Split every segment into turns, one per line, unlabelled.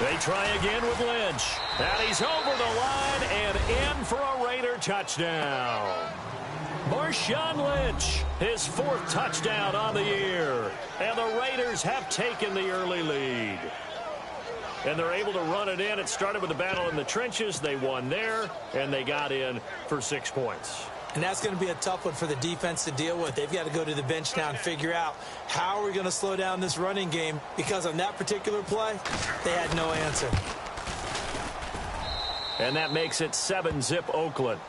They try again with Lynch. And he's over the line and in for a Raider touchdown. Marshawn Lynch, his 4th touchdown on the year. And the Raiders have taken the early lead. And they're able to run it in. It started with the battle in the trenches. They won there, and they got in for 6 points.
And that's going to be a tough one for the defense to deal with. They've got to go to the bench now and figure out how are we going to slow down this running game, because on that particular play, they had no answer.
And that makes it 7-zip Oakland.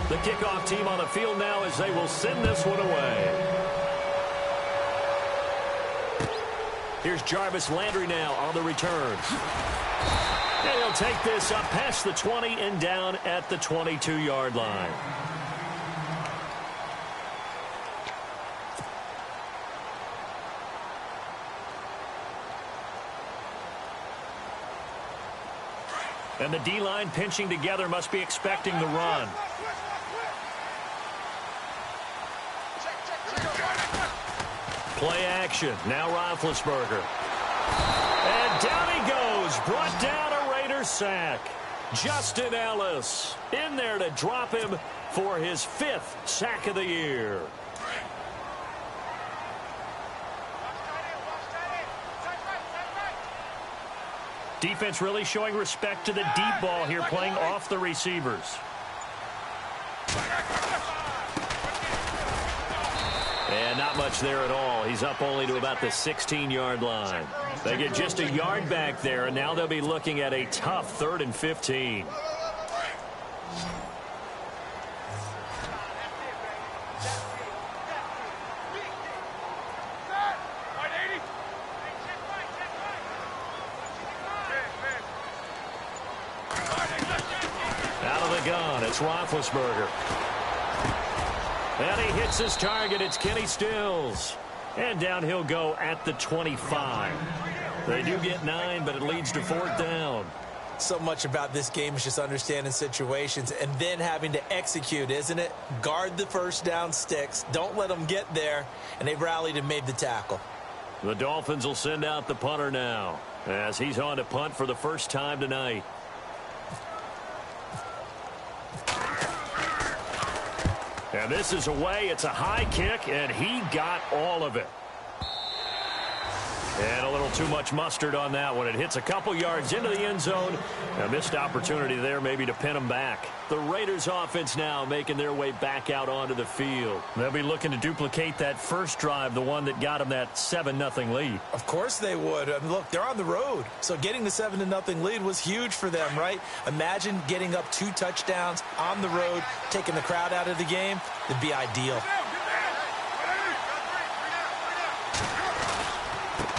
The kickoff team on the field now as they will send this one away. Here's Jarvis Landry now on the return. And he'll take this up past the 20 and down at the 22-yard line. And the D-line pinching together must be expecting the run. Play action. Now Roethlisberger. And down he goes. Brought down a Raiders sack. Justin Ellis in there to drop him for his 5th sack of the year. Defense really showing respect to the deep ball here, playing off the receivers. And not much there at all. He's up only to about the 16-yard line. They get just a yard back there, and now they'll be looking at a tough 3rd and 15. Out of the gun, it's Roethlisberger. And he hits his target. It's Kenny Stills. And down he'll go at the 25. They do get 9, but it leads to 4th down.
So much about this game is just understanding situations and then having to execute, isn't it? Guard the first down sticks. Don't let them get there. And they've rallied and made the tackle.
The Dolphins will send out the punter now as he's on to punt for the first time tonight. And this is away. It's a high kick, and he got all of it. And a little too much mustard on that one. It hits a couple yards into the end zone. A missed opportunity there maybe to pin him back. The Raiders offense now making their way back out onto the field. They'll be looking to duplicate that first drive, the one that got them that 7-0 lead.
Of course they would. I mean, look, they're on the road. So getting the 7-0 lead was huge for them, right? Imagine getting up 2 touchdowns on the road, taking the crowd out of the game. It'd be ideal.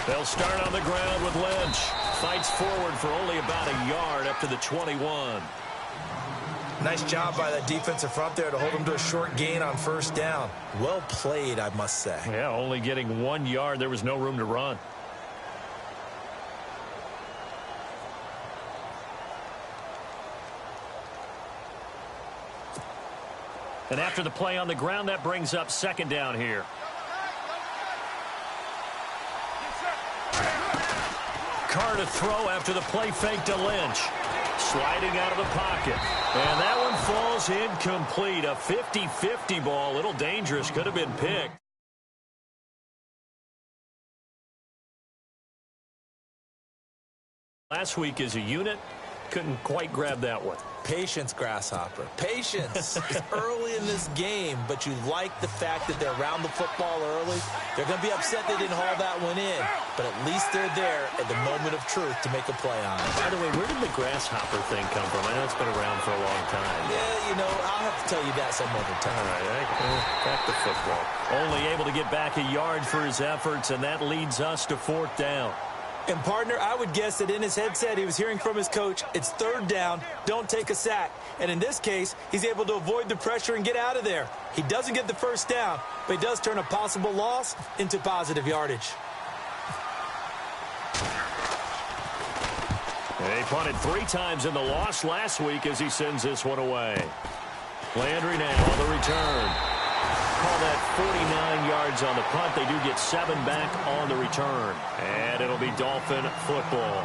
They'll start on the ground with Lynch. Fights forward for only about a yard up to the 21.
Nice job by that defensive front there to hold him to a short gain on first down. Well played, I must say.
Yeah, only getting 1 yard. There was no room to run. And after the play on the ground, that brings up 2nd down here. Carr to throw after the play fake to Lynch. Sliding out of the pocket. And that one falls incomplete. A 50-50 ball. A little dangerous. Could have been picked. Last week as a unit, couldn't quite grab that one.
Patience, Grasshopper. Patience. It's early in this game, but you like the fact that they're around the football early. They're going to be upset they didn't haul that one in, but at least they're there at the moment of truth to make a play on it.
By the way, where did the Grasshopper thing come from? I know it's been around for a long time.
Yeah, you know, I'll have to tell you that some other time.
All right, back to football. Only able to get back a yard for his efforts, and that leads us to 4th down.
And, partner, I would guess that in his headset he was hearing from his coach, it's 3rd down, don't take a sack. And in this case, he's able to avoid the pressure and get out of there. He doesn't get the first down, but he does turn a possible loss into positive yardage.
They punted 3 times in the loss last week as he sends this one away. Landry now on the return. call that 49 yards on the punt. They do get 7 back on the return. And it'll be Dolphin football.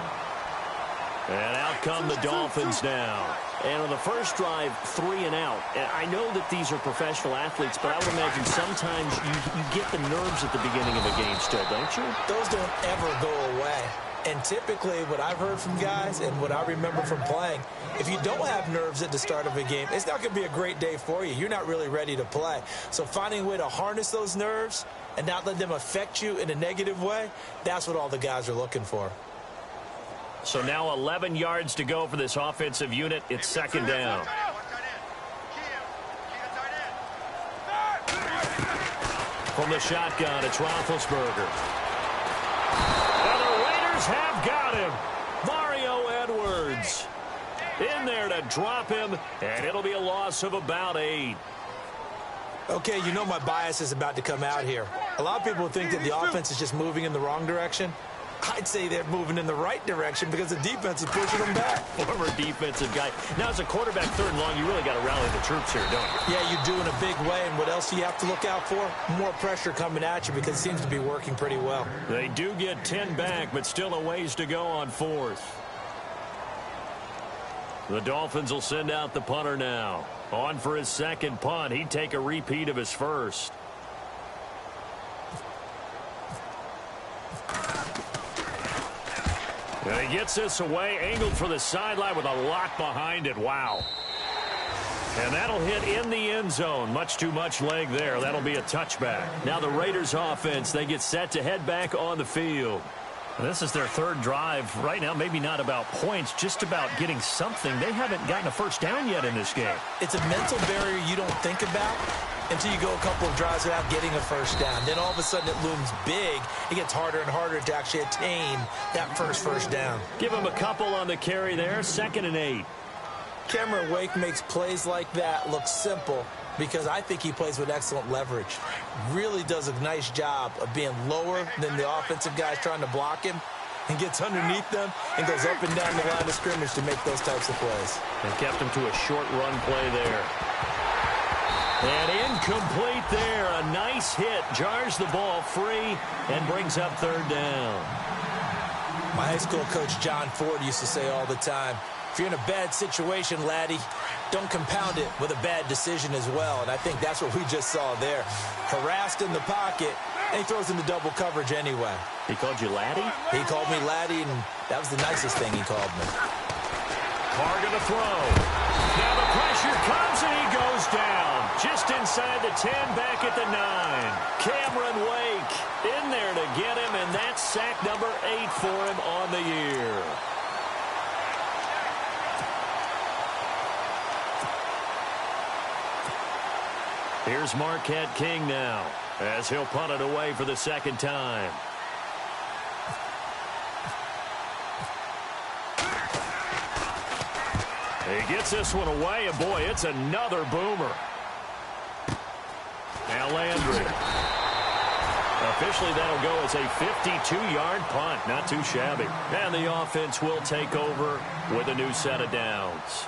And out come the Dolphins now. And on the first drive, 3 and out. And I know that these are professional athletes, but I would imagine sometimes you get the nerves at the beginning of a game still, don't you?
Those don't ever go away. And typically, what I've heard from guys and what I remember from playing, if you don't have nerves at the start of a game, it's not going to be a great day for you. You're not really ready to play. So finding a way to harness those nerves and not let them affect you in a negative way, that's what all the guys are looking for.
So now 11 yards to go for this offensive unit. It's second down. From the shotgun, it's Roethlisberger. And the Raiders have got him. Mario Edwards in there to drop him, and it'll be a loss of about 8.
Okay, you know my bias is about to come out here. A lot of people think that the offense is just moving in the wrong direction. I'd say they're moving in the right direction because the defense is pushing them back.
Former defensive guy. Now, as a quarterback, 3rd and long, you really got to rally the troops here, don't you?
Yeah, you do in a big way. And what else do you have to look out for? More pressure coming at you because it seems to be working pretty well.
They do get 10 back, but still a ways to go on 4th. The Dolphins will send out the punter now. On for his second punt. He'd take a repeat of his first. And he gets this away, angled for the sideline with a lot behind it. Wow. And that'll hit in the end zone. Much too much leg there. That'll be a touchback. Now the Raiders offense, they get set to head back on the field. This is their 3rd drive. Right now, maybe not about points, just about getting something. They haven't gotten a first down yet in this game.
It's a mental barrier you don't think about until you go a couple of drives without getting a first down. Then all of a sudden it looms big. It gets harder and harder to actually attain that first down.
Give him a couple on the carry there. 2nd and 8.
Cameron Wake makes plays like that look simple because I think he plays with excellent leverage. Really does a nice job of being lower than the offensive guys trying to block him and gets underneath them and goes up and down the line of scrimmage to make those types of plays.
And kept him to a short run play there. And incomplete there. A nice hit. Jars the ball free and brings up 3rd down.
My high school coach, John Ford, used to say all the time, if you're in a bad situation, laddie, don't compound it with a bad decision as well. And I think that's what we just saw there. Harassed in the pocket, and he throws into double coverage anyway.
He called you laddie?
He called me laddie, and that was the nicest thing he called me.
Carr gonna throw. Now the pressure comes, and he goes down. Just inside the 10, back at the 9. Cameron Wake in there to get him, and that's sack number 8 for him on the year. Here's Marquette King now, as he'll punt it away for the 2nd time. He gets this one away, and boy, it's another boomer. Now Landry. Officially, that'll go as a 52-yard punt. Not too shabby. And the offense will take over with a new set of downs.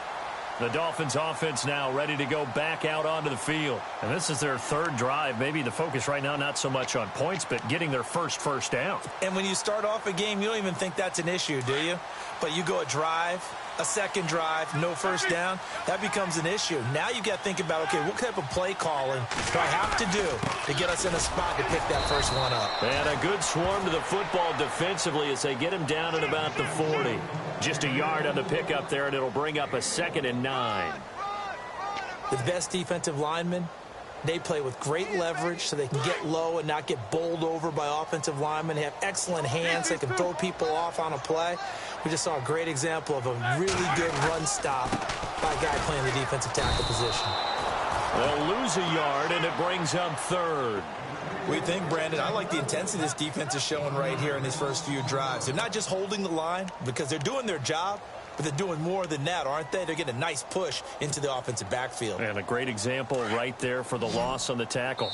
The Dolphins offense now ready to go back out onto the field. And this is their 3rd drive. Maybe the focus right now not so much on points, but getting their first down.
And when you start off a game, you don't even think that's an issue, do you? But you go a drive, a 2nd drive, no first down, that becomes an issue. Now you got to think about, okay, what type of play calling do I have to do to get us in a spot to pick that first one up?
And a good swarm to the football defensively as they get him down at about the 40. Just a yard on the pickup there, and it'll bring up a 2nd and 9.
The best defensive linemen, they play with great leverage so they can get low and not get bowled over by offensive linemen. They have excellent hands. They can throw people off on a play. We just saw a great example of a really good run stop by a guy playing the defensive tackle position.
They'll lose a yard, and it brings up 3rd.
What do you think, Brandon? I like the intensity this defense is showing right here in his first few drives. They're not just holding the line because they're doing their job, but they're doing more than that, aren't they? They're getting a nice push into the offensive backfield.
And a great example right there for the loss on the tackle.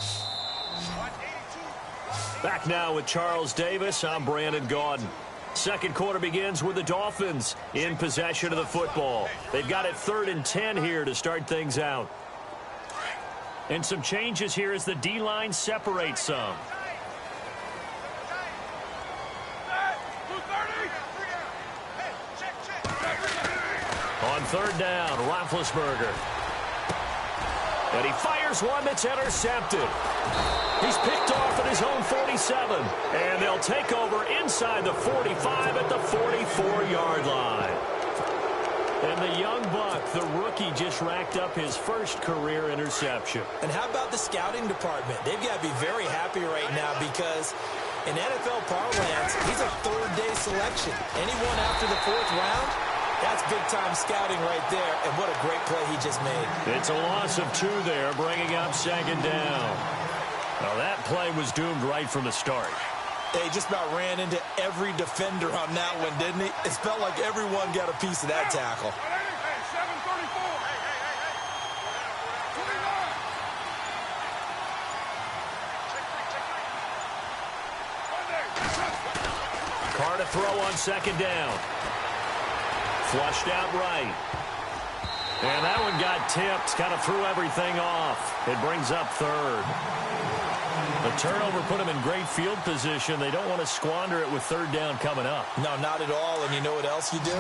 Back now with Charles Davis. I'm Brandon Gaudin. 2nd quarter begins with the Dolphins in possession of the football. They've got it 3rd and 10 here to start things out. And some changes here as the D-line separates some. On third down, Roethlisberger. And he fires one that's intercepted. He's picked off at his own 47. And they'll take over inside the 45 at the 44-yard line. And the young buck, the rookie, just racked up his first career interception.
And how about the scouting department? They've got to be very happy right now because in NFL parlance, he's a third-day selection. Anyone after the fourth round, that's big-time scouting right there, and what a great play he just made.
It's a loss of 2 there, bringing up second down. Now, that play was doomed right from the start.
They just about ran into every defender on that one, didn't he? It felt like everyone got a piece of that tackle.
Carr to throw on second down. Flushed out right. And that one got tipped. Kind of threw everything off. It brings up third. The turnover put them in great field position. They don't want to squander it with third down coming up.
No, not at all. And you know what else you do?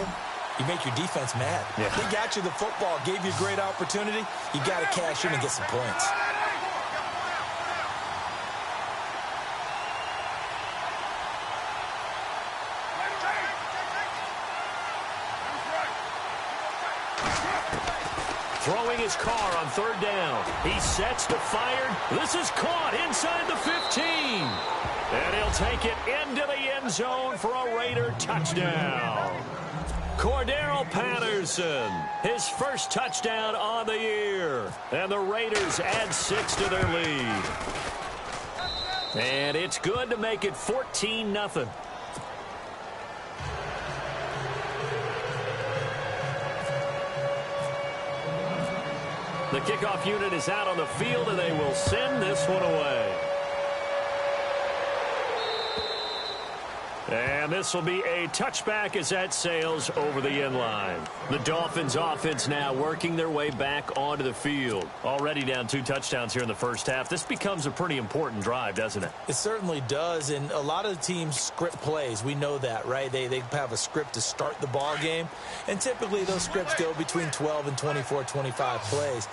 You make your defense mad.
Yeah.
They got you the football, gave you a great opportunity. You got to cash in and get some points.
Throwing his Carr on third down. He sets to fire. This is caught inside the 15. And he'll take it into the end zone for a Raider touchdown. Cordero Patterson, his first touchdown on the year. And the Raiders add 6 to their lead. And it's good to make it 14-0. The kickoff unit is out on the field, and they will send this one away. And this will be a touchback as that sails over the end line. The Dolphins offense now working their way back onto the field. Already down 2 touchdowns here in the first half. This becomes a pretty important drive, doesn't it?
It certainly does, and a lot of the teams script plays. We know that, right? They have a script to start the ball game, and typically those scripts go between 12 and 24, 25 plays.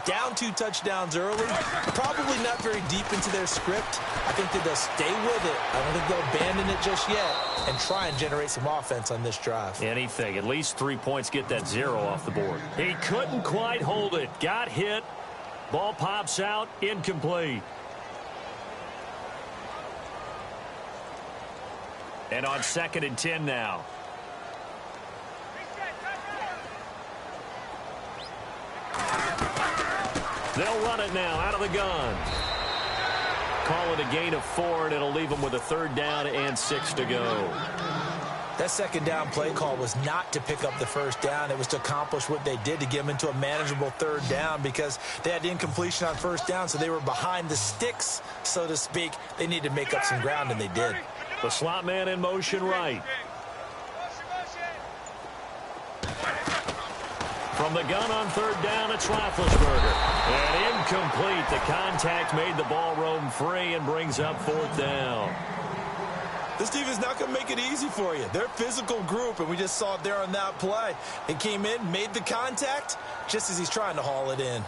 Down 2 touchdowns early, probably not very deep into their script. I think that they'll stay with it. I don't think they'll abandon it just yet and try and generate some offense on this drive.
Anything. At least 3 points, get that 0 off the board. He couldn't quite hold it. Got hit. Ball pops out. Incomplete. And on 2nd and 10 now. They'll run it now out of the gun. Call it a gain of 4, and it'll leave them with a 3rd down and 6 to go.
That 2nd down play call was not to pick up the 1st down. It was to accomplish what they did to get them into a manageable 3rd down because they had incompletion on 1st down, so they were behind the sticks, so to speak. They needed to make up some ground, and they did.
The slot man in motion right. From the gun on 3rd down, it's Roethlisberger. And incomplete. The contact made the ball roam free and brings up 4th down.
This team is not going to make it easy for you. They're a physical group, and we just saw it there on that play. They came in, made the contact, just as he's trying to haul it in.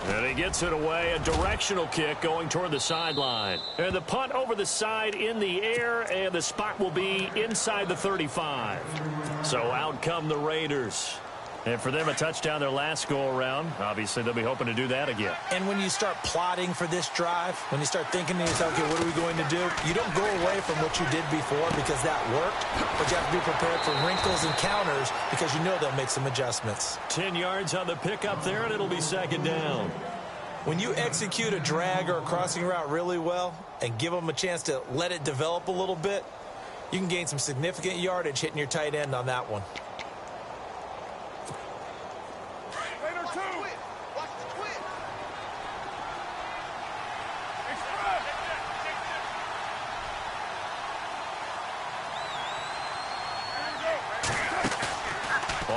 And he gets it away, a directional kick going toward the sideline. And the punt over the side in the air, and the spot will be inside the 35. So out come the Raiders. And for them, a touchdown their last go-around. Obviously, they'll be hoping to do that again.
And when you start plotting for this drive, when you start thinking to yourself, okay, what are we going to do? You don't go away from what you did before because that worked, but you have to be prepared for wrinkles and counters because you know they'll make some adjustments.
10 yards on the pickup there, and it'll be 2nd down.
When you execute a drag or a crossing route really well and give them a chance to let it develop a little bit, you can gain some significant yardage hitting your tight end on that one.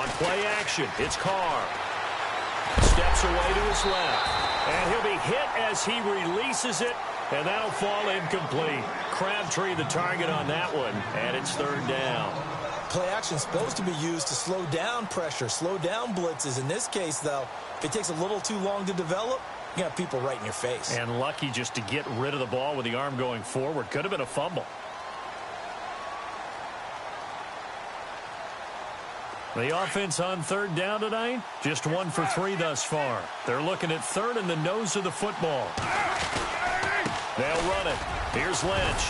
On play action, it's Carr. Steps away to his left. And he'll be hit as he releases it. And that'll fall incomplete. Crabtree the target on that one. And it's third down.
Play action is supposed to be used to slow down pressure, slow down blitzes. In this case, though, if it takes a little too long to develop, you got people right in your face.
And lucky just to get rid of the ball with the arm going forward. Could have been a fumble. The offense on third down tonight, just 1 for 3 thus far. They're looking at third in the nose of the football. They'll run it. Here's Lynch.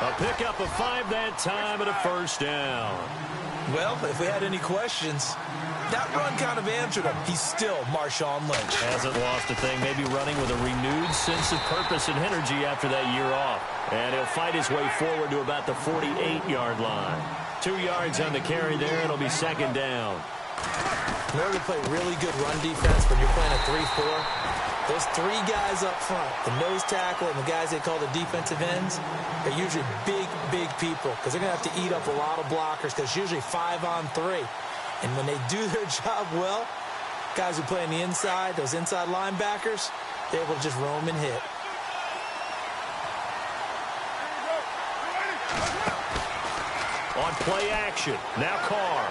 A pickup of 5 that time and a first down.
Well, if we had any questions, that run kind of answered him. He's still Marshawn Lynch.
Hasn't lost a thing, maybe running with a renewed sense of purpose and energy after that year off. And he'll fight his way forward to about the 48-yard line. 2 yards on the carry there. It'll be second down.
In order to play really good run defense when you're playing a 3-4, those 3 guys up front, the nose tackle and the guys they call the defensive ends, are usually big, big people because they're going to have to eat up a lot of blockers because it's usually 5 on 3. And when they do their job well, guys who play on the inside, those inside linebackers, they're able to just roam and hit.
On play action, now Carr.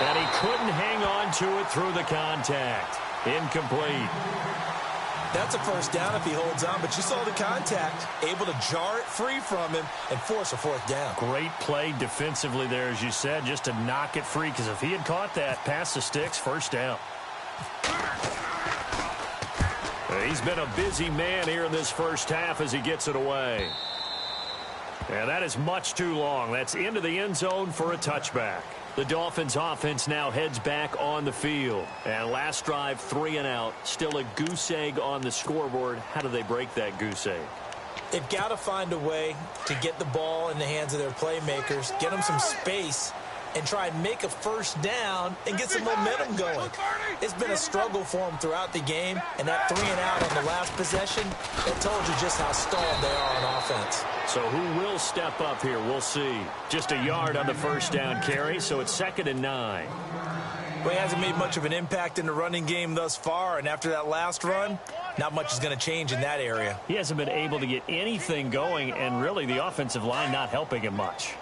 And he couldn't hang on to it through the contact. Incomplete.
That's a first down if he holds on, but you saw the contact, able to jar it free from him and force a fourth down.
Great play defensively there, as you said, just to knock it free, because if he had caught that, past the sticks, first down. He's been a busy man here in this first half as he gets it away. And that is much too long. That's into the end zone for a touchback. The Dolphins offense now heads back on the field. And last drive, 3 and out. Still a goose egg on the scoreboard. How do they break that goose egg?
They've got to find a way to get the ball in the hands of their playmakers, get them some space, and try and make a first down and get some momentum going. It's been a struggle for them throughout the game, and that 3 and out on the last possession, that told you just how stalled they are on offense.
So who will step up here? We'll see. Just a yard on the first down carry, so it's 2nd and 9.
Well, he hasn't made much of an impact in the running game thus far, and after that last run, not much is going to change in that area.
He hasn't been able to get anything going, and really the offensive line not helping him much.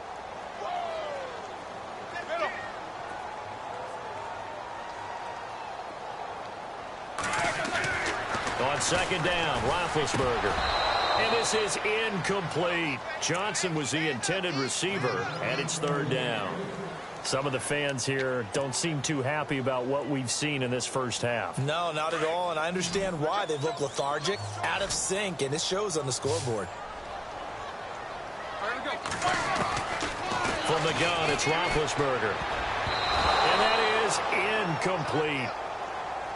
On 2nd down, Roethlisberger. And this is incomplete. Johnson was the intended receiver, and it's 3rd down. Some of the fans here don't seem too happy about what we've seen in this first half.
No, not at all, and I understand why. They look lethargic, out of sync, and it shows on the scoreboard.
From the gun, it's Roethlisberger. And that is incomplete.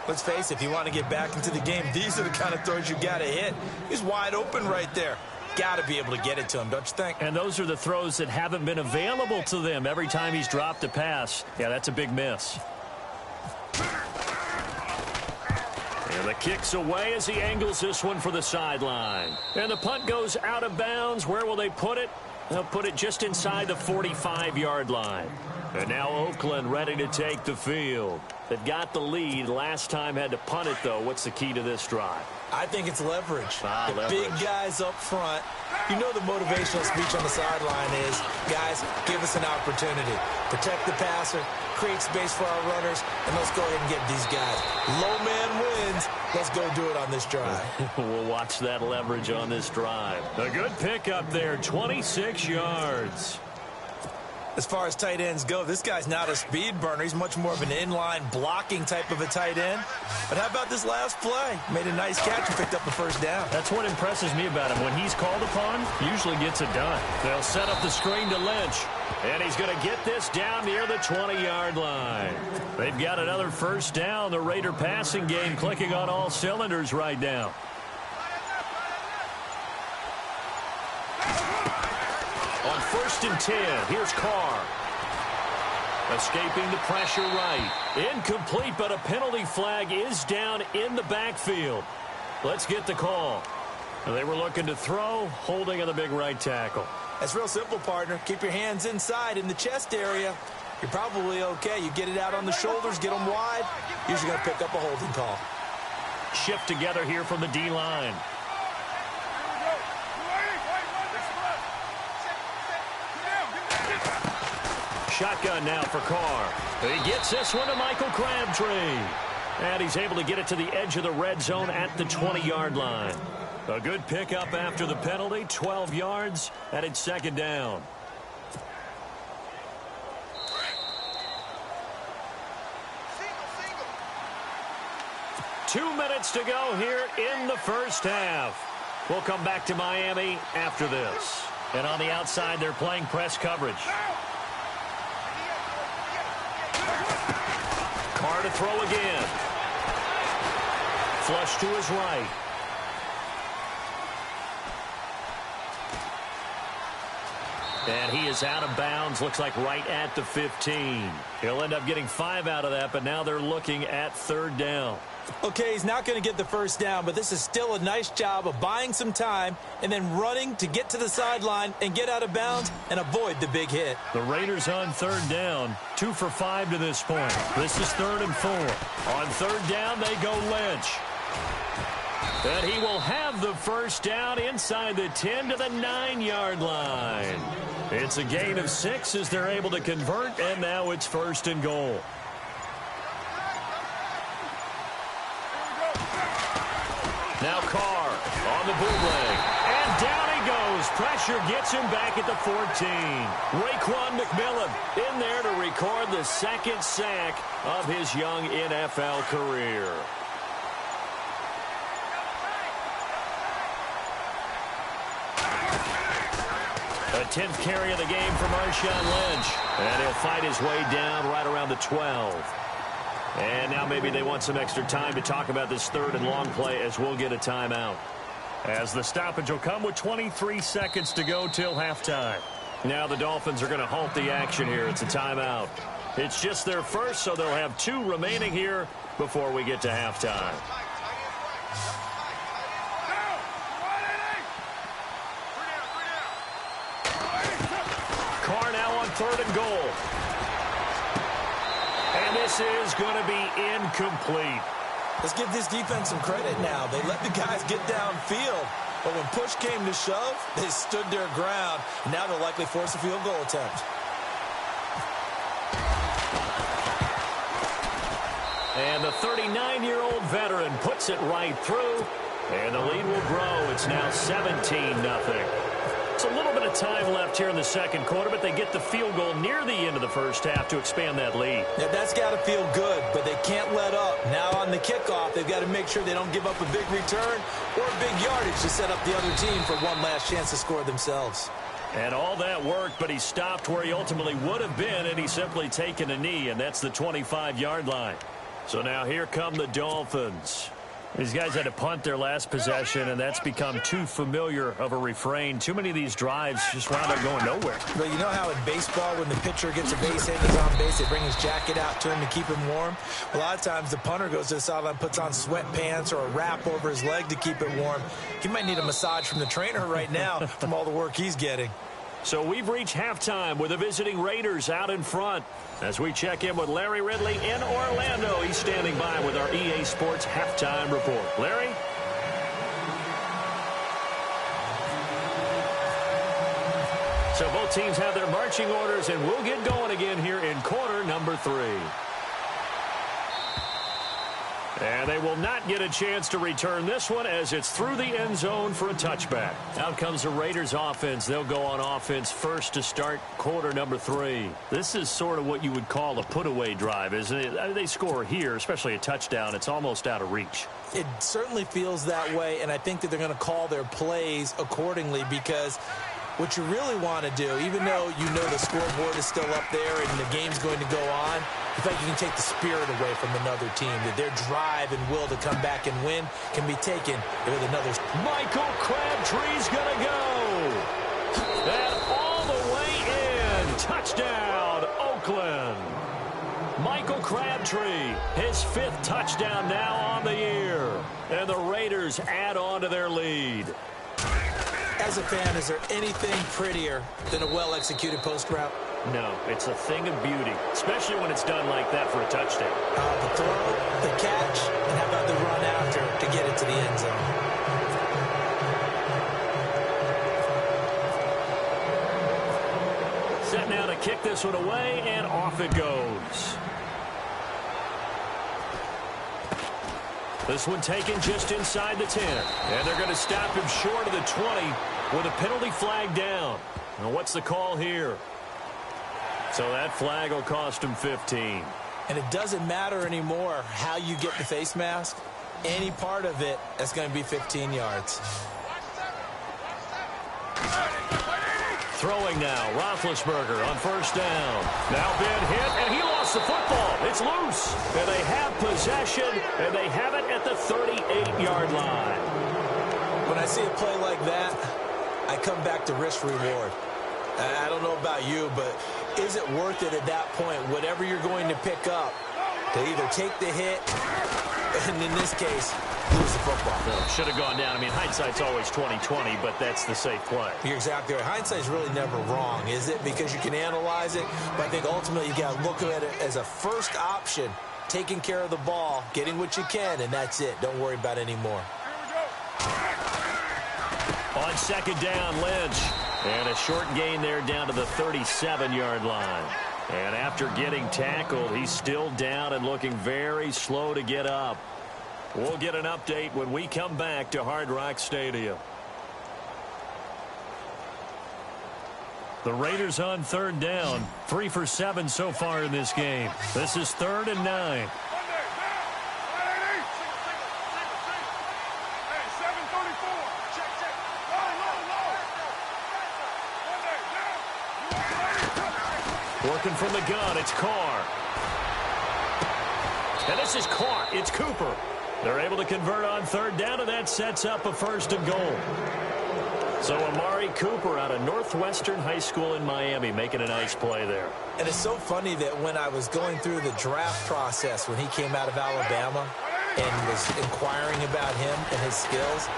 Let's face it, if you want to get back into the game, these are the kind of throws you got to hit. He's wide open right there. Got to be able to get it to him, don't you think?
And those are the throws that haven't been available to them every time he's dropped a pass. Yeah, that's a big miss. And the kick's away as he angles this one for the sideline. And the punt goes out of bounds. Where will they put it? They'll put it just inside the 45-yard line. And now Oakland ready to take the field. They've got the lead. Last time had to punt it, though. What's the key to this drive?
I think it's leverage. The
Leverage.
big guys up front. You know the motivational speech on the sideline is, guys, give us an opportunity. Protect the passer, create space for our runners, and let's go ahead and get these guys. Low man wins. Let's go do it on this drive.
We'll watch that leverage on this drive. A good pickup there, 26 yards.
As far as tight ends go, this guy's not a speed burner. He's much more of an inline blocking type of a tight end. But how about this last play? Made a nice catch and picked up the first down.
That's what impresses me about him. When he's called upon, usually gets it done. They'll set up the screen to Lynch. And he's going to get this down near the 20-yard line. They've got another first down. The Raider passing game clicking on all cylinders right now. On 1st and 10, here's Carr. Escaping the pressure right. Incomplete, but a penalty flag is down in the backfield. Let's get the call. They were looking to throw, holding on the big right tackle.
That's real simple, partner. Keep your hands inside in the chest area. You're probably okay. You get it out on the shoulders, get them wide. Usually going to pick up a holding call.
Shift together here from the D-line. Shotgun now for Carr. He gets this one to Michael Crabtree. And he's able to get it to the edge of the red zone at the 20-yard line. A good pickup after the penalty, 12 yards, and it's second down. Two minutes to go here in the first half. We'll come back to Miami after this. And on the outside, they're playing press coverage. Carr to throw again. Flush to his right. And he is out of bounds, looks like right at the 15. He'll end up getting 5 out of that, but now they're looking at third down.
Okay, he's not going to get the first down, but this is still a nice job of buying some time and then running to get to the sideline and get out of bounds and avoid the big hit.
The Raiders on third down, 2 for 5 to this point. This is 3rd and 4. On third down, they go Lynch. And he will have the first down inside the 10 to the 9-yard line. It's a gain of 6 as they're able to convert, and now it's 1st and goal. Now Carr on the bootleg. And down he goes. Pressure gets him back at the 14. Raekwon McMillan in there to record the 2nd sack of his young NFL career. A 10th carry of the game for Marshawn Lynch. And he'll fight his way down right around the 12. And now maybe they want some extra time to talk about this 3rd and long play as we'll get a timeout. As the stoppage will come with 23 seconds to go till halftime. Now the Dolphins are going to halt the action here. It's a timeout. It's just their first, so they'll have 2 remaining here before we get to halftime. Carr now on 3rd and goal. And this is going to be incomplete.
Let's give this defense some credit now. They let the guys get downfield. But when push came to shove, they stood their ground. And now they'll likely force a field goal attempt.
And the 39-year-old veteran puts it right through. And the lead will grow. It's now 17-0. It's a little bit of time left here in the second quarter, but they get the field goal near the end of the first half to expand that lead.
Yeah, that's got to feel good, but they can't let up. Now on the kickoff, they've got to make sure they don't give up a big return or a big yardage to set up the other team for one last chance to score themselves.
And all that worked, but he stopped where he ultimately would have been, and he's simply taken a knee, and that's the 25-yard line. So now here come the Dolphins. These guys had to punt their last possession, and that's become too familiar of a refrain. Too many of these drives just wound up going nowhere.
But you know how in baseball, when the pitcher gets a base hit and he's on base, they bring his jacket out to him to keep him warm? A lot of times the punter goes to the sideline, puts on sweatpants or a wrap over his leg to keep it warm. He might need a massage from the trainer right now from all the work he's getting.
So we've reached halftime with the visiting Raiders out in front. As we check in with Larry Ridley in Orlando, he's standing by with our EA Sports Halftime Report. Larry? So both teams have their marching orders, and we'll get going again here in quarter number 3. And they will not get a chance to return this one as it's through the end zone for a touchback. Out comes the Raiders offense. They'll go on offense first to start quarter number 3. This is sort of what you would call a put-away drive, isn't it? They score here, especially a touchdown. It's almost out of reach.
It certainly feels that way, and I think that they're going to call their plays accordingly because what you really want to do, even though you know the scoreboard is still up there and the game's going to go on, I think you can take the spirit away from another team, that their drive and will to come back and win can be taken with another.
Michael Crabtree's going to go. And all the way in. Touchdown, Oakland. Michael Crabtree, his 5th touchdown now on the year. And the Raiders add on to their lead.
As a fan, is there anything prettier than a well-executed post route?
No, it's a thing of beauty, especially when it's done like that for a touchdown.
The throw, the catch, and how about the run after to get it to the end zone?
Set now to kick this one away, and off it goes. This one taken just inside the 10. And they're going to stop him short of the 20 with a penalty flag down. Now what's the call here? So that flag will cost him 15.
And it doesn't matter anymore how you get the face mask. Any part of it, that's going to be 15 yards.
Throwing now, Roethlisberger on first down. Now been hit, and he lost the football. It's loose. And they have possession, and they have it at the 38-yard line.
When I see a play like that, I come back to risk-reward. I don't know about you, but is it worth it at that point, whatever you're going to pick up, to either take the hit, and in this case, lose the football?
No, should have gone down. I mean, hindsight's always 20/20, but that's the safe play.
You're exactly right. Hindsight's really never wrong, is it? Because you can analyze it, but I think ultimately you got to look at it as a first option, taking care of the ball, getting what you can, and that's it. Don't worry about any more.
On second down, Lynch. And a short gain there down to the 37-yard line. And after getting tackled, he's still down and looking very slow to get up. We'll get an update when we come back to Hard Rock Stadium. The Raiders on third down. 3 for 7 so far in this game. This is 3rd and 9. Working from the gun, it's Carr. And this is Carr. It's Cooper. They're able to convert on third down, and that sets up a 1st and goal. So Amari Cooper out of Northwestern High School in Miami making a nice play there.
And it's so funny that when I was going through the draft process when he came out of Alabama and was inquiring about him and his skills,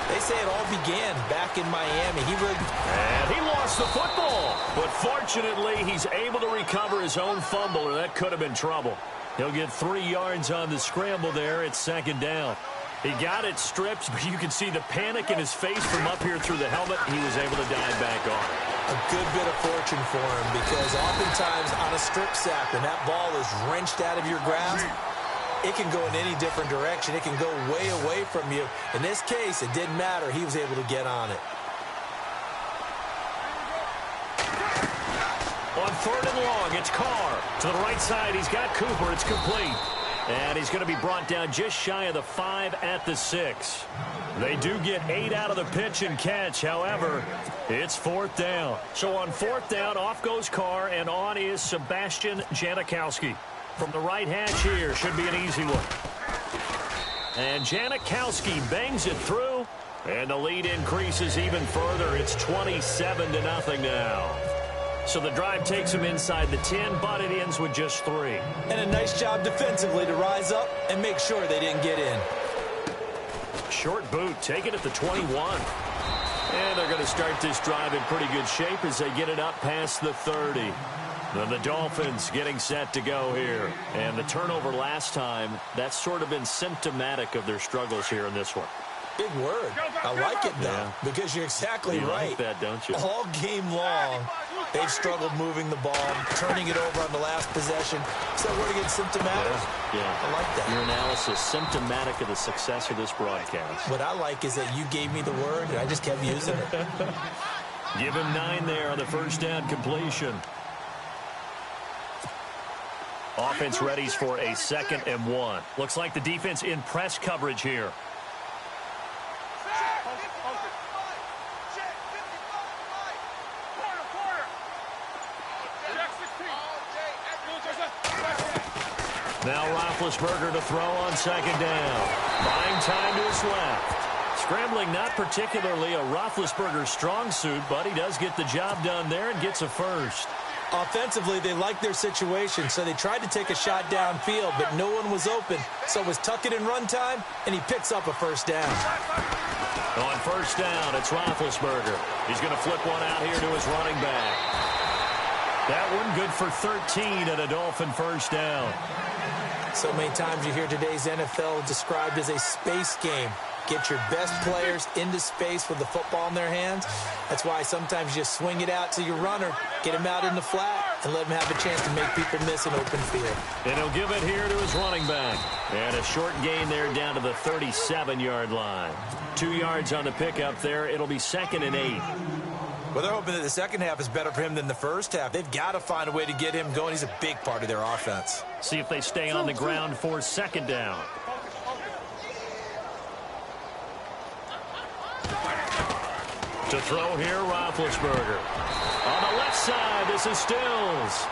they say it all began back in Miami.
And he lost the football. But fortunately, he's able to recover his own fumble, or that could have been trouble. He'll get 3 yards on the scramble there at 2nd down. He got it stripped, but you can see the panic in his face from up here through the helmet. He was able to dive back on.
A good bit of fortune for him, because oftentimes on a strip sack, when that ball is wrenched out of your grasp, it can go in any different direction. It can go way away from you. In this case, it didn't matter. He was able to get on it.
On 3rd and long, it's Carr. To the right side, he's got Cooper. It's complete. And he's going to be brought down just shy of the 5 at the 6. They do get 8 out of the pitch and catch. However, it's 4th down. So on 4th down, off goes Carr, and on is Sebastian Janikowski. From the right hash here, should be an easy one. And Janikowski bangs it through, and the lead increases even further. It's 27-0 now. So the drive takes him inside the 10, but it ends with just 3.
And a nice job defensively to rise up and make sure they didn't get in.
Short boot, take it at the 21. And they're going to start this drive in pretty good shape as they get it up past the 30. Then the Dolphins getting set to go here. And the turnover last time, that's sort of been symptomatic of their struggles here in this one.
Big word. I like it, though, because you're exactly right.
Like that, don't you?
All game long, they've struggled moving the ball, turning it over on the last possession. Is that word again, symptomatic?
Yeah.
I like that.
Your analysis, symptomatic of the success of this broadcast.
What I like is that you gave me the word, and I just kept using it.
Give him 9 there on the 1st down completion. Offense readies for a 2nd and 1. Looks like the defense in press coverage here. Now Roethlisberger to throw on 2nd down. Buying time to his left. Scrambling not particularly a Roethlisberger strong suit, but he does get the job done there and gets a 1st.
Offensively, they liked their situation, so they tried to take a shot downfield, but no one was open. So it was tuck it and run time, and he picks up a 1st down.
On first down, it's Roethlisberger. He's going to flip one out here to his running back. That one good for 13 and a Dolphin first down.
So many times you hear today's NFL described as a space game. Get your best players into space with the football in their hands. That's why sometimes you just swing it out to your runner, get him out in the flat, and let him have a chance to make people miss an open field.
And he'll give it here to his running back. And a short gain there down to the 37-yard line. 2 yards on the pickup there. It'll be 2nd and 8.
Well, they're hoping that the second half is better for him than the first half. They've got to find a way to get him going. He's a big part of their offense.
See if they stay on the ground for 2nd down. To throw here, Roethlisberger. On the left side, this is Stills.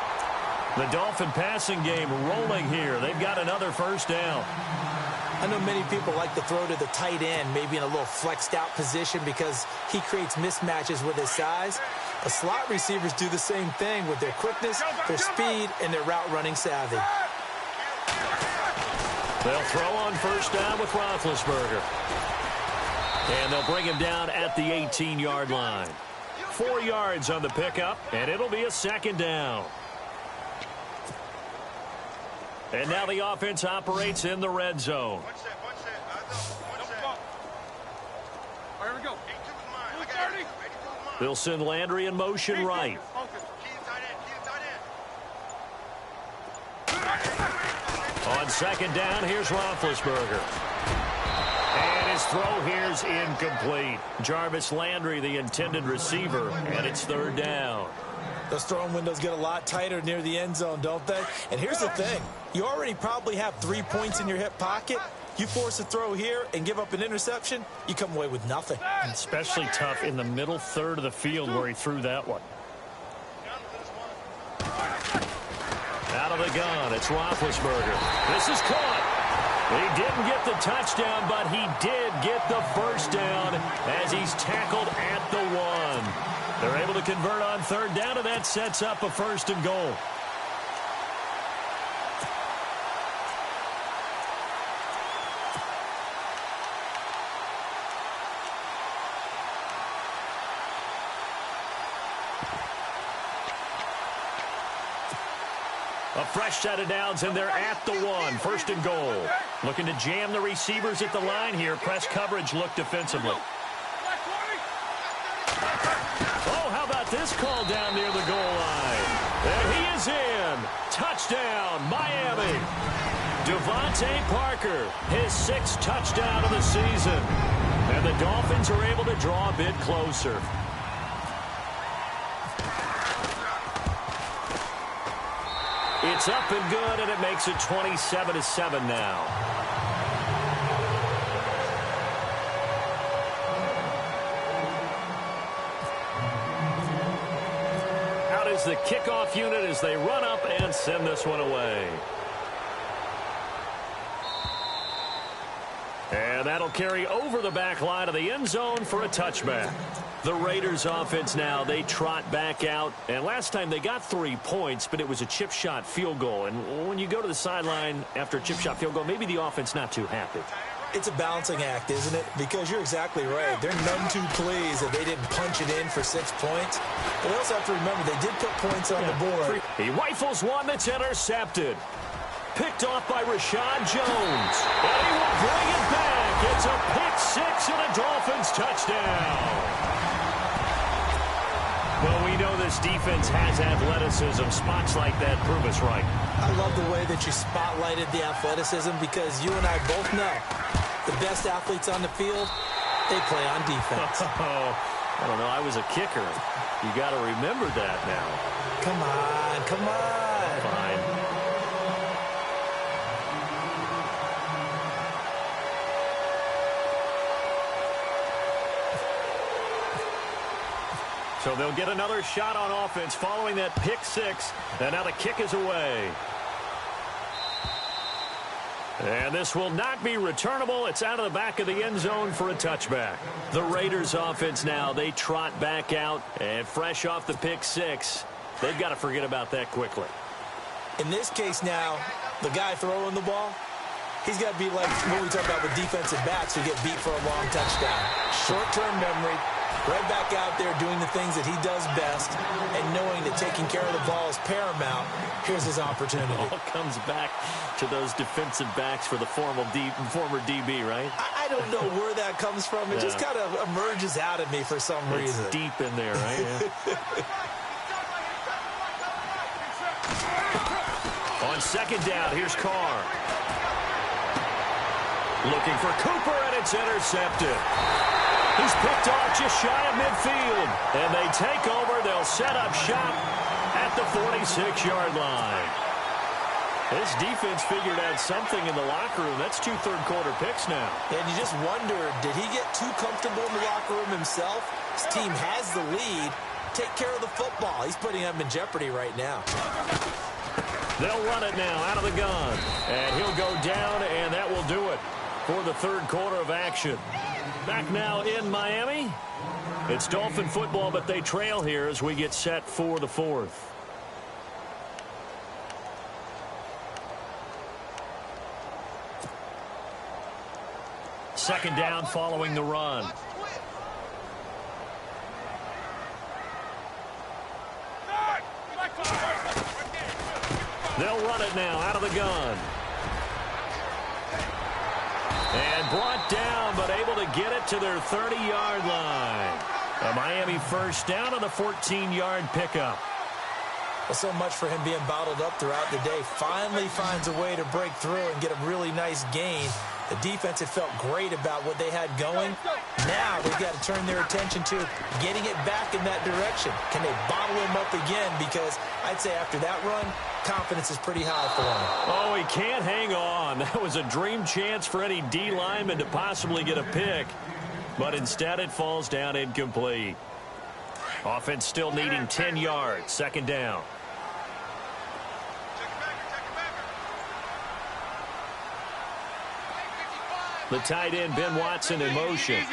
The Dolphin passing game rolling here. They've got another first down.
I know many people like to throw to the tight end, maybe in a little flexed out position because he creates mismatches with his size. But slot receivers do the same thing with their quickness, their speed, and their route running savvy.
They'll throw on first down with Roethlisberger. And they'll bring him down at the 18-yard line. 4 yards on the pickup, and it'll be a 2nd down. And now the offense operates in the red zone.
Here we go.
They'll send Landry in motion right. On 2nd down, here's Roethlisberger. And his throw here's incomplete. Jarvis Landry, the intended receiver, and it's 3rd down.
Those throwing windows get a lot tighter near the end zone, don't they? And here's the thing. You already probably have 3 points in your hip pocket. You force a throw here and give up an interception, you come away with nothing.
Especially tough in the middle third of the field where he threw that one. Out of the gun, it's Roethlisberger. This is caught. He didn't get the touchdown, but he did get the first down as he's tackled at the 1. They're able to convert on 3rd down, and that sets up a 1st and goal. A fresh set of downs, and they're at the 1. 1st and goal. Looking to jam the receivers at the line here. Press coverage look defensively. Oh, how about this call down near the goal line? And he is in. Touchdown, Miami. Devontae Parker, his 6th touchdown of the season. And the Dolphins are able to draw a bit closer. It's up and good, and it makes it 27-7 now. Out is the kickoff unit as they run up and send this one away. And that'll carry over the back line of the end zone for a touchback. The Raiders offense now, they trot back out. And last time they got 3 points, but it was a chip shot field goal. And when you go to the sideline after a chip shot field goal, maybe the offense not too happy.
It's a balancing act, isn't it? Because you're exactly right. They're none too pleased that they didn't punch it in for 6 points. But they also have to remember they did put points on the board.
He rifles one that's intercepted. Picked off by Rashad Jones. And he will bring it back. It's a pick 6 and a Dolphins touchdown. Well, we know this defense has athleticism. Spots like that prove us right.
I love the way that you spotlighted the athleticism because you and I both know the best athletes on the field, they play on defense.
I don't know. I was a kicker. You got to remember that now.
Come on, come on.
Fine. So they'll get another shot on offense following that pick 6. And now the kick is away. And this will not be returnable. It's out of the back of the end zone for a touchback. The Raiders offense now, they trot back out. And fresh off the pick 6, they've got to forget about that quickly.
In this case now, the guy throwing the ball, He's got to be like what we talk about with defensive backs who get beat for a long touchdown. Short-term memory, right back out there doing the things that he does best, and knowing that taking care of the ball is paramount. Here's his opportunity.
It all comes back to those defensive backs for the former DB, right?
I don't know where that comes from. It just kind of emerges out of me for some reason.
It's deep in there, right? Yeah. On second down, here's Carr. Looking for Cooper, and it's intercepted. He's picked off just shy of midfield. And they take over. They'll set up shop at the 46-yard line. This defense figured out something in the locker room. That's 2 third-quarter picks now.
And you just wonder, did he get too comfortable in the locker room himself? His team has the lead. Take care of the football. He's putting them in jeopardy right now.
They'll run it now out of the gun. And he'll go down, and that will do it for the third quarter of action. Back now in Miami. It's Dolphin football, but they trail here as we get set for the fourth. Second down following the run. They'll run it now out of the gun. And brought down, but able to get it to their 30-yard line. A Miami first down on the 14-yard pickup.
Well, so much for him being bottled up throughout the day. Finally finds a way to break through and get a really nice gain. The defense had felt great about what they had going. Now they've got to turn their attention to getting it back in that direction. Can they bottle him up again? Because I'd say after that run, confidence is pretty high for him.
Oh, he can't hang on. That was a dream chance for any D lineman to possibly get a pick. But instead it falls down incomplete. Offense still needing 10 yards. Second down. The tight end, Ben Watson, in motion.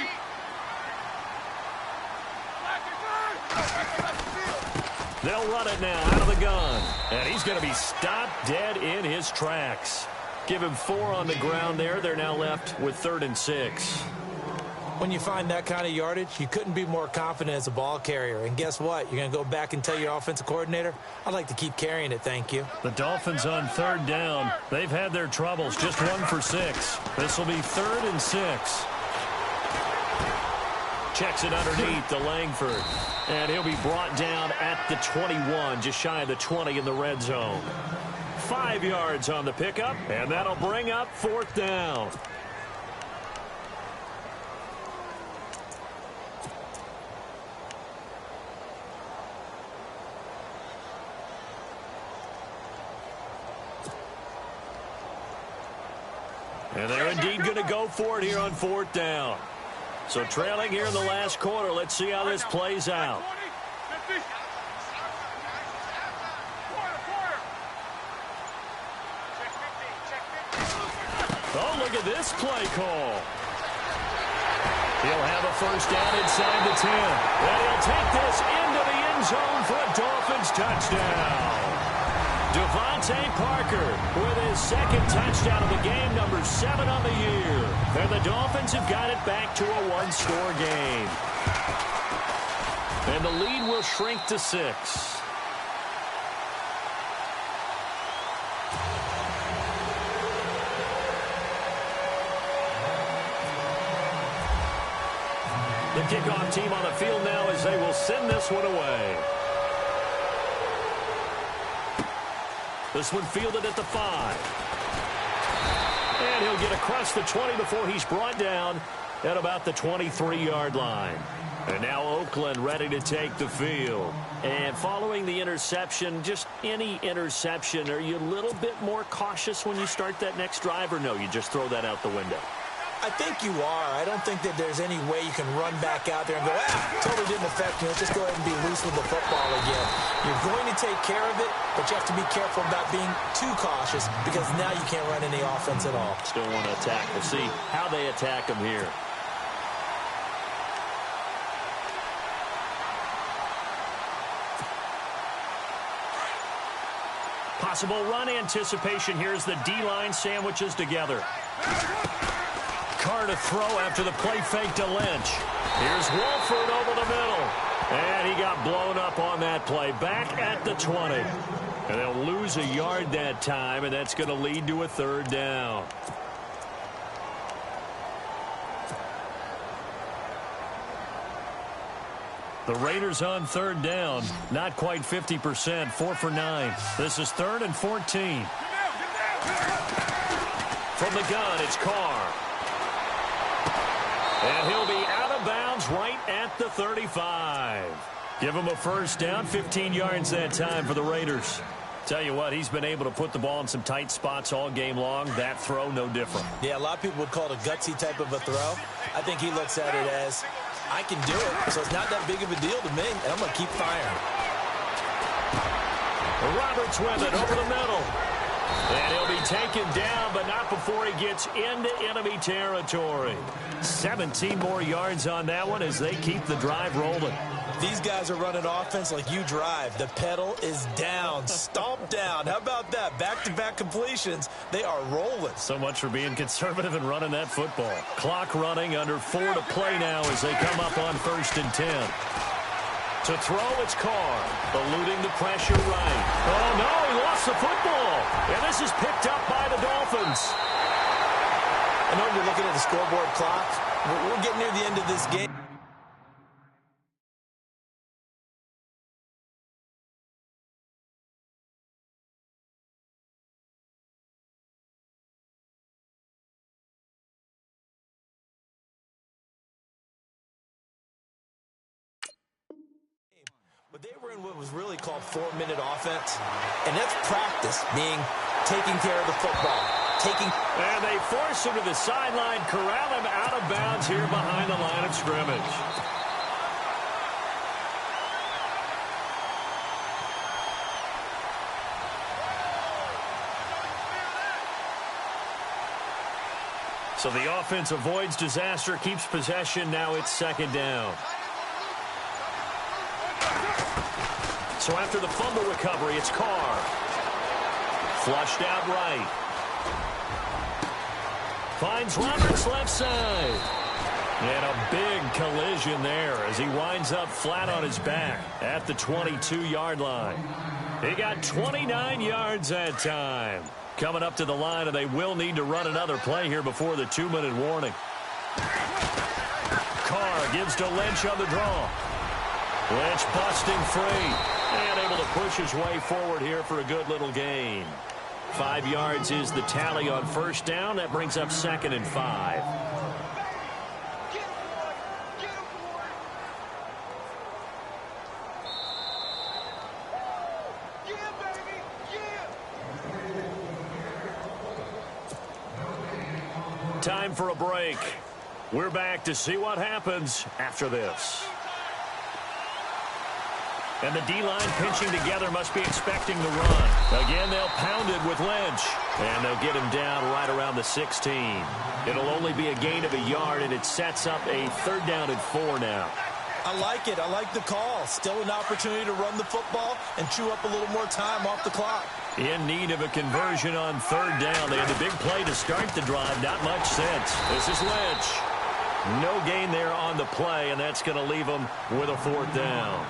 They'll run it now out of the gun. And he's going to be stopped dead in his tracks. Give him 4 on the ground there. They're now left with 3rd and 6.
When you find that kind of yardage, you couldn't be more confident as a ball carrier. And guess what? You're going to go back and tell your offensive coordinator, I'd like to keep carrying it, thank you.
The Dolphins on 3rd down. They've had their troubles. Just 1 for 6. This will be 3rd and 6. Checks it underneath to Langford. And he'll be brought down at the 21, just shy of the 20 in the red zone. 5 yards on the pickup, and that'll bring up 4th down. And they're indeed going to go for it here on 4th down. So trailing here in the last quarter. Let's see how this plays out. Oh, look at this play call. He'll have a first down inside the 10. And he'll take this into the end zone for a Dolphins touchdown. Devontae Parker with his 2nd touchdown of the game, number 7 on the year. And the Dolphins have got it back to a 1-score game. And the lead will shrink to 6. The kickoff team on the field now as they will send this one away. This one fielded at the 5. And he'll get across the 20 before he's brought down at about the 23-yard line. And now Oakland ready to take the field. And following the interception, just any interception, are you a little bit more cautious when you start that next drive, or no, you just throw that out the window?
I think you are. I don't think that there's any way you can run back out there and go, totally didn't affect me. Let's just go ahead and be loose with the football again. You're going to take care of it, but you have to be careful about being too cautious because now you can't run any offense at all.
Still want to attack. We'll see how they attack him here. Possible run anticipation. Here's the D-line sandwiches together. Carr to throw after the play fake to Lynch. Here's Wolford over the middle. And he got blown up on that play. Back at the 20. And they'll lose a yard that time, and that's going to lead to a third down. The Raiders on third down. Not quite 50%. 4 for 9. This is 3rd and 14. From the gun, it's Carr. And he'll be out of bounds right at the 35. Give him a first down. 15 yards that time for the Raiders. Tell you what, he's been able to put the ball in some tight spots all game long. That throw, no different.
Yeah, a lot of people would call it a gutsy type of a throw. I think he looks at it as, I can do it, so it's not that big of a deal to me, and I'm going to keep firing.
Roberts with it over the middle. And he'll be taken down, but not before he gets into enemy territory. 17 more yards on that one as they keep the drive rolling.
These guys are running offense like you drive. The pedal is down, stomp down. How about that? Back-to-back completions. They are rolling.
So much for being conservative and running that football. Clock running, under 4 to play now as they come up on 1st and 10. To throw, it's Carr, eluding the pressure right. Oh, no, he lost the football. And this is picked up by the Dolphins.
I know you're looking at the scoreboard clock. We're getting near the end of this game. But they were in what was really called 4-minute offense, and that's practice, being taking care of the football.
And they force him to the sideline, corral him out of bounds here behind the line of scrimmage. So the offense avoids disaster, keeps possession. Now it's 2nd down. So after the fumble recovery, it's Carr. Flushed out right. Finds Roberts left side. And a big collision there as he winds up flat on his back at the 22-yard line. He got 29 yards that time. Coming up to the line, and they will need to run another play here before the 2-minute warning. Carr gives to Lynch on the draw. Lynch busting free and able to push his way forward here for a good little gain. 5 yards is the tally on 1st down. That brings up 2nd and 5. Time for a break. We're back to see what happens after this. And the D-line pinching together, must be expecting the run. Again, they'll pound it with Lynch. And they'll get him down right around the 16. It'll only be a gain of a yard, and it sets up a 3rd down and 4 now.
I like it. I like the call. Still an opportunity to run the football and chew up a little more time off the clock.
In need of a conversion on 3rd down. They had the big play to start the drive. Not much sense. This is Lynch. No gain there on the play, and that's going to leave them with a 4th down.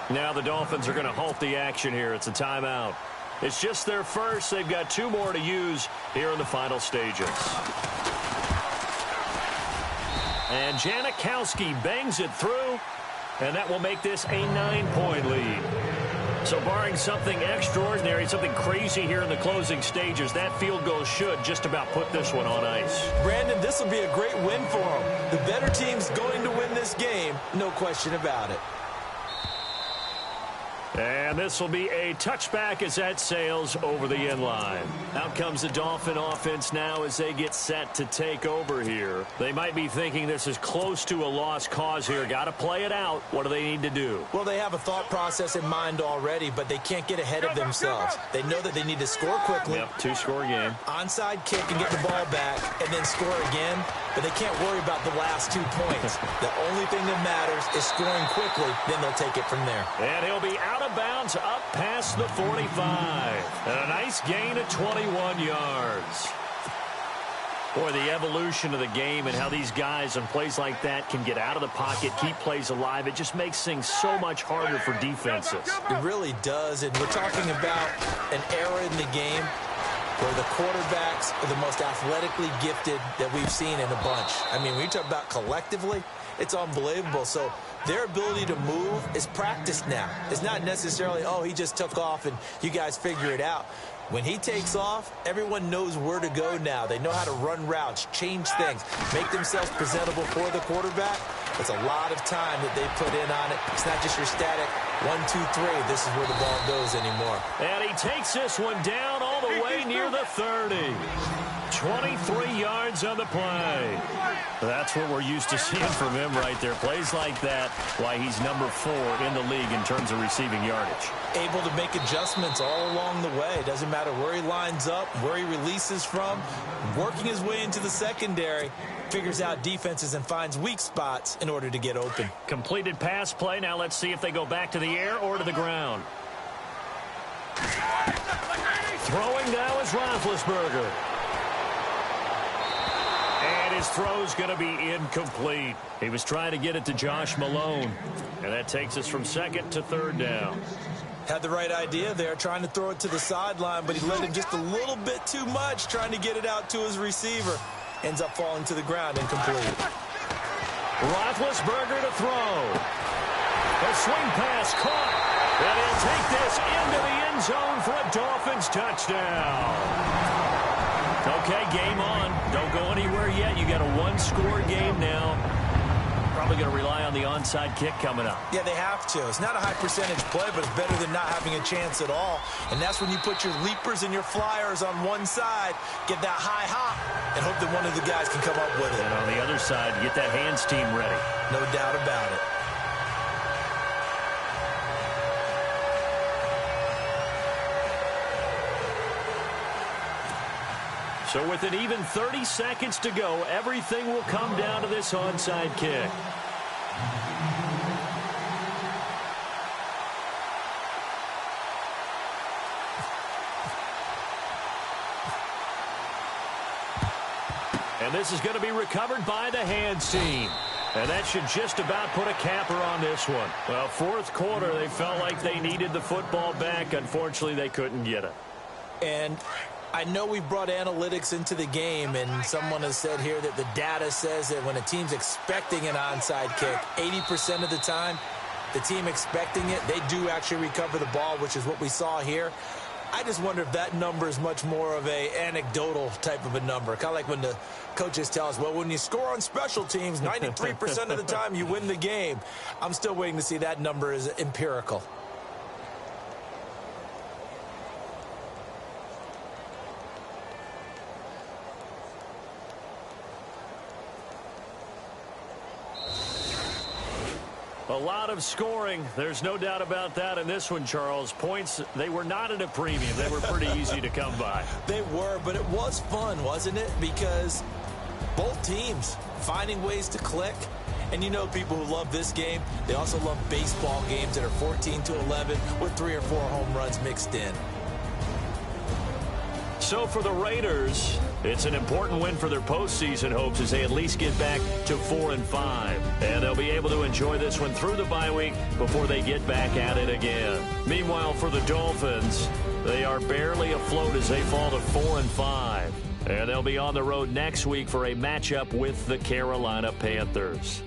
Now the Dolphins are going to halt the action here. It's a timeout. It's just their first. They've got 2 more to use here in the final stages. And Janikowski bangs it through, and that will make this a 9-point lead. So barring something extraordinary, something crazy here in the closing stages, that field goal should just about put this one on ice.
Brandon, this will be a great win for them. The better team's going to win this game, no question about it.
And this will be a touchback as that sails over the end line. Out comes the Dolphin offense now as they get set to take over here. They might be thinking this is close to a lost cause here. Got to play it out. What do they need to do?
Well, they have a thought process in mind already, but they can't get ahead of themselves. They know that they need to score quickly.
Yep, 2-score game.
Onside kick and get the ball back and then score again. But they can't worry about the last 2 points. The only thing that matters is scoring quickly. Then they'll take it from there.
And he'll be out out of bounds up past the 45. And a nice gain of 21 yards. Boy, the evolution of the game and how these guys on plays like that can get out of the pocket, keep plays alive, it just makes things so much harder for defenses.
It really does, and we're talking about an era in the game where the quarterbacks are the most athletically gifted that we've seen in a bunch. I mean, when you talk about collectively, it's unbelievable. So their ability to move is practiced now. It's not necessarily, oh, he just took off and you guys figure it out. When he takes off, everyone knows where to go now. They know how to run routes, change things, make themselves presentable for the quarterback. It's a lot of time that they put in on it. It's not just your static 1, 2, 3. This is where the ball goes anymore.
And he takes this one down all the way near the 30. 23 yards on the play. That's what we're used to seeing from him right there. Plays like that, why he's number 4 in the league in terms of receiving yardage.
Able to make adjustments all along the way. Doesn't matter where he lines up, where he releases from. Working his way into the secondary, figures out defenses and finds weak spots in order to get open.
Completed pass play. Now let's see if they go back to the air or to the ground. Throwing now is Roethlisberger. And his throw's going to be incomplete. He was trying to get it to Josh Malone. And that takes us from 2nd to 3rd down.
Had the right idea there, trying to throw it to the sideline, but he let him just a little bit too much, trying to get it out to his receiver. Ends up falling to the ground, incomplete.
Roethlisberger to throw. A swing pass caught. And he'll take this into the end zone for a Dolphins touchdown. Okay, game on. Don't go anywhere yet. You got a one-score game now. Probably going to rely on the onside kick coming up.
Yeah, they have to. It's not a high percentage play, but it's better than not having a chance at all. And that's when you put your leapers and your flyers on one side, get that high hop, and hope that one of the guys can come up with it.
And on the other side, get that hands team ready.
No doubt about it.
So with an even 30 seconds to go, everything will come down to this onside kick. And this is going to be recovered by the hands team. And that should just about put a capper on this one. Well, 4th quarter, they felt like they needed the football back. Unfortunately, they couldn't get it.
And I know we brought analytics into the game, and someone has said here that the data says that when a team's expecting an onside kick, 80% of the time, the team expecting it, they do actually recover the ball, which is what we saw here. I just wonder if that number is much more of a anecdotal type of a number. Kind of like when the coaches tell us, well, when you score on special teams, 93% of the time you win the game. I'm still waiting to see that number is empirical.
A lot of scoring. There's no doubt about that in this one, Charles. Points, they were not at a premium. They were pretty easy to come by.
They were, but it was fun, wasn't it? Because both teams finding ways to click. And you know people who love this game, they also love baseball games that are 14-11 with 3 or 4 home runs mixed in.
So for the Raiders, it's an important win for their postseason hopes as they at least get back to 4-5. And they'll be able to enjoy this one through the bye week before they get back at it again. Meanwhile, for the Dolphins, they are barely afloat as they fall to 4-5. And they'll be on the road next week for a matchup with the Carolina Panthers.